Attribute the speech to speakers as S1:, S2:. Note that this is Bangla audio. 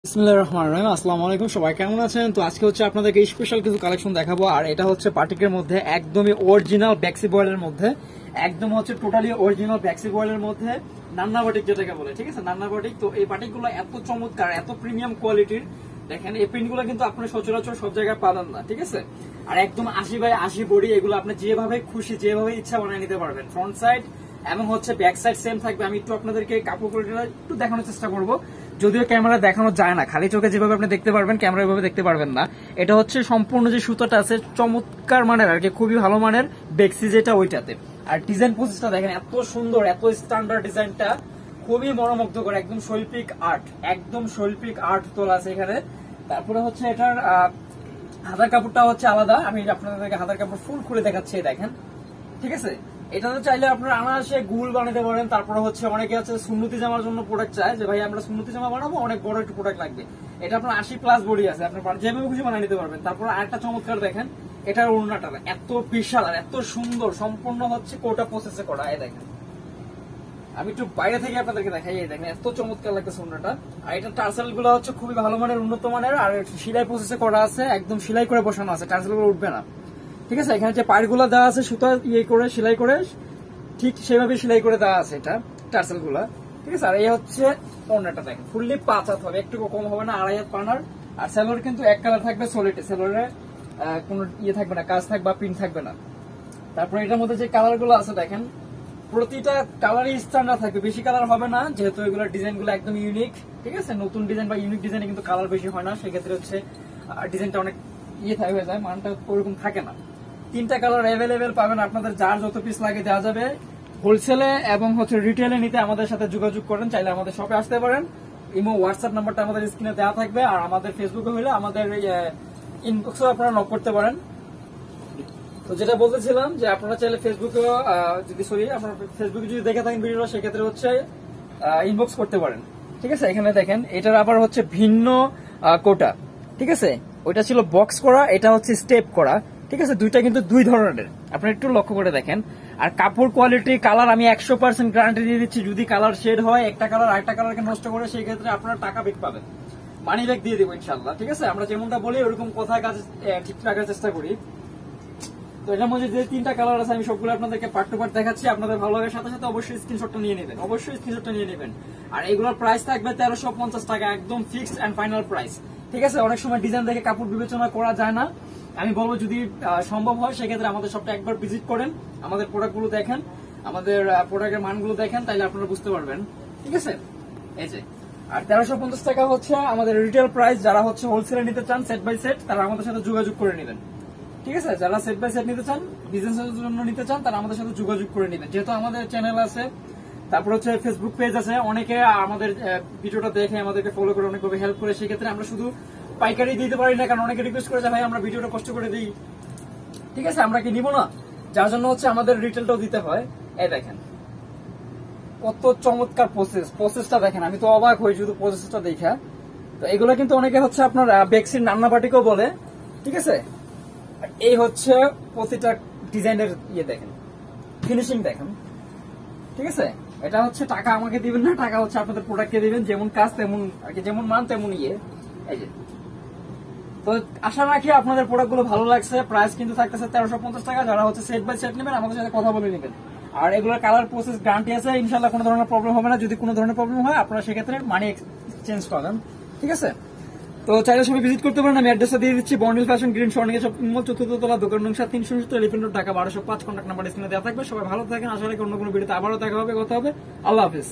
S1: বিসমিল্লাহির রহমানির রহিম। আসসালামু আলাইকুম, সবাই কেমন আছেন? তো আজকে হচ্ছে আপনাদেরকে স্পেশাল কিছু কালেকশন দেখাবো। আর এটা হচ্ছে বাটিকের মধ্যে একদমই অরিজিনাল ব্যাক্সি বয়েলের মধ্যে, একদম হচ্ছে টোটালি অরিজিনাল ব্যাক্সি বয়েলের মধ্যে নান্না বাটিক যেটাকে বলে, ঠিক আছে, নান্না বাটিক। তো এই বাটিকগুলো এত চমৎকার, এত প্রিমিয়াম কোয়ালিটির, দেখেন এই প্রিন্টগুলো কিন্তু আপনার সচরাচর সব জায়গায় পাবেন না, ঠিক আছে। আর একদম 80/80 বডি, এগুলো আপনি যেভাবে খুশি যেভাবে ইচ্ছা বানিয়ে নিতে পারবেন। ফ্রন্ট সাইড এবং হচ্ছে ব্যাক সাইড সেম থাকবে। আমি একটু আপনাদেরকে কাপড় কোয়ালিটিটা একটু দেখানোর চেষ্টা করবো, যদিও ক্যামেরা দেখানো যায় না, খালি চোখে যেভাবে আপনি দেখতে পারবেন ক্যামেরা এভাবে দেখতে পারবেন না। এটা হচ্ছে সম্পূর্ণ যে সুতাটা আছে চমৎকার মানের আর কি, খুবই ভালো মানের বেক্সি যেটা ওইটাতে। আর ডিজাইন প্রসেসটা দেখেন এত সুন্দর, এত স্ট্যান্ডার্ড ডিজাইনটা, খুবই মনোমুগ্ধকর, একদম শৈল্পিক আর্ট, একদম শৈল্পিক আর্ট তোলা আছে এখানে। তারপরে হচ্ছে এটার হাতার কাপড়টা হচ্ছে আলাদা, আমি আপনাদেরকে হাতার কাপড় ফুল খুলে দেখাচ্ছি, দেখেন, ঠিক আছে। এটা তো চাইলে আপনারা আনাসে গুল বানাতে পারেন। তারপরে হচ্ছে অনেকে আছে সুন্নতি জামার জন্য প্রোডাক্ট চায়, যে ভাই আমরা সুন্নতি জামা বানাবো, অনেক বড় একটু প্রোডাক্ট লাগবে, এটা আপনার 80+ বডি আছে, আপনার যেভাবে খুশি বানিয়ে নিতে পারবেন। তারপর আরেকটা চমৎকার দেখেন, এটার ওড়নাটা এত বিশাল আর এত সুন্দর, সম্পূর্ণ হচ্ছে কোটা প্রসেসে করা। এই দেখেন, আমি একটু বাইরে থেকে আপনাদেরকে দেখাই, এই দেখেন এত চমৎকার লাগতেছে ওড়নাটা। আর এটা টার্সেল গুলো হচ্ছে খুবই ভালো মানের, উন্নত মানের, আর সেলাই প্রসেসে করা আছে, একদম সেলাই করে বসানো আছে, টার্সেল গুলো উঠবে না, ঠিক আছে। এখানে যে পাড়গুলো দেওয়া আছে সুতা ইয়ে করে সেলাই করে, ঠিক সেভাবে সেলাই করে দেওয়া আছে এটা টার্সেল গুলা, ঠিক আছে। আর এই হচ্ছে ওড়নাটা দেখেন, ফুললি 5 হাত হবে, একটু কম হবে না, 2.5 হাত পানার। আর সেলোর কিন্তু এক কালার থাকবে, সলিড সেলোরে কোনো ইয়ে থাকবে না, কাজ থাকবে বা প্রিন্ট থাকবে না। তারপরে এটার মধ্যে যে কালার গুলো আছে দেখেন, প্রতিটা কালারই স্ট্যান্ডার্ড থাকবে, বেশি কালার হবে না, যেহেতু এগুলো ডিজাইন গুলো একদম ইউনিক, ঠিক আছে। নতুন ডিজাইন বা ইউনিক ডিজাইনে কিন্তু কালার বেশি হয় না, সেক্ষেত্রে হচ্ছে ডিজাইনটা অনেক ইয়ে হয়ে যায়, মানটা ওরকম থাকে না। 3টা কালার অ্যাভেলেবেল পাবেন, আপনাদের যার যত পিস লাগে দেওয়া যাবে। হোলসেলে এবং হচ্ছে রিটেলে নিতে আমাদের সাথে যোগাযোগ করেন, চাইলে আমাদের শপে আসতে পারেন। ইমো হোয়াটসঅ্যাপ নাম্বারটা আমাদের স্ক্রিনে দেওয়া থাকবে, আর আমাদের ফেসবুকে হলে আমাদের ইনবক্সে আপনারা নক করতে পারেন। তো যেটা বলতেছিলাম যে আপনারা চাইলে ফেসবুকে আপনারা ফেসবুকে যদি দেখে থাকেন ভিডিওটা, সেক্ষেত্রে হচ্ছে ইনবক্স করতে পারেন, ঠিক আছে। এখানে দেখেন এটার আবার হচ্ছে ভিন্ন কোটা, ঠিক আছে। ওইটা ছিল বক্স করা, এটা হচ্ছে স্টেপ করা, ঠিক আছে। দুইটা কিন্তু দুই ধরনের, আপনারা একটু লক্ষ্য করে দেখেন। আর কাপড় কোয়ালিটি, কালার আমি 100% গ্যারান্টি দিয়ে দিচ্ছি, যদি কালার শেড হয়, একটা কালার আরেকটা কালারকে নষ্ট করে, সেই ক্ষেত্রে আপনারা টাকা ব্যাক পাবেন, মানি ব্যাক দিয়ে দেবো ইনশাল্লাহ, ঠিক আছে। আমরা যেমনটা বলি ওরকম কথা কাজ ঠিক রাখার চেষ্টা করি। তো এটার মধ্যে যে 3টা কালার আছে, আমি সবগুলো আপনাদেরকে পার্ট টু পার্ট দেখাচ্ছি। আপনাদের ভালো লাগার সাথে সাথে অবশ্যই স্ক্রিনশটটা নিয়ে নেবেন, অবশ্যই স্ক্রিনশটটা নিয়ে নেবেন। আর এগুলোর প্রাইস থাকবে 1350 টাকা, একদম ফিক্সড এন্ড ফাইনাল প্রাইস, ঠিক আছে। অনেক সময় ডিজাইন দেখে কাপড় বিবেচনা করা যায় না, আমি বলবো যদি সম্ভব হয় সেক্ষেত্রে আমাদের সবটা একবার ভিজিট করেন, আমাদের প্রোডাক্টগুলো দেখেন, আমাদের প্রোডাক্টের মানগুলো দেখেন, তাইলে আপনারা বুঝতে পারবেন, ঠিক আছে। এই যে, আর 1350 টাকা হচ্ছে আমাদের রিটেল প্রাইস। যারা হচ্ছে হোলসেলে নিতে চান সেট বাই সেট, তারা আমাদের সাথে যোগাযোগ করে নেবেন, ঠিক আছে। যারা সেট বাই সেট নিতে চান, বিজনেসের জন্য নিতে চান, তারা আমাদের সাথে যোগাযোগ করে নেবেন। যেহেতু আমাদের চ্যানেল আছে, তারপর হচ্ছে ফেসবুক পেজ আছে, অনেকে আমাদের ভিডিওটা দেখে আমাদেরকে ফলো করে অনেকভাবে হেল্প করে, সেক্ষেত্রে আমরা শুধু পাইকারি দিতে পারি না, কারণ অনেকে রিকোয়েস্ট করে যে ভাই আমরা ভিডিওটা কষ্ট করে দিই, ঠিক আছে, আমরা কি নিব না, যার জন্য হচ্ছে আমাদের রিটেলটাও দিতে হয়। এই দেখেন কত চমৎকার প্রসেসটা দেখেন, আমি তো অবাক হই শুধু প্রসেসটা দেখা। তো এগুলো কিন্তু অনেকে হচ্ছে আপনার বেক্সির নান্না বাটিকও বলে, ঠিক আছে। এই হচ্ছে প্রতিটা ডিজাইনের ইয়ে দেখেন, ফিনিশিং দেখেন, ঠিক আছে। এটা হচ্ছে টাকা আমাকে দিবেন না, টাকা হচ্ছে আপনাদের প্রোডাক্টকে দিবেন, যেমন কাজ তেমন আর কি, যেমন মান তেমন ইয়ে। এই যে, তো আশা রাখি আপনাদের প্রোডাক্টগুলো ভালো লাগছে। প্রাইস কিন্তু থাকতেছে 1350 টাকা। যারা হচ্ছে সেট বাই সেট নেবেন, আমাদের সাথে কথা বলে নেবেন। আর এগুলোর কালার প্রসেস গ্যারান্টি আছে, ইনশাল্লাহ কোনো ধরনের প্রবলেম হবে না। যদি কোনো ধরনের প্রবলেম হয়, আপনারা সেক্ষেত্রে মানি এক্সচেঞ্জ পাবেন, ঠিক আছে। তো চাইলে সবাই ভিজিট করতে পারেন, আমি অ্যাড্রেসটা দিয়ে দিচ্ছি, বন্ডিল fashion green Swarnika shopping mall, 4th তলা, দোকান নং 7, 370 Elephant Road, Dhaka 1205। Contact number স্ক্রিনে দেওয়া থাকবে। সবাই ভালো থাকেন, আশা রাখি অন্য কোনো ভিডিওতে আবারও দেখা হবে, কথা হবে। আল্লাহ হাফেজ।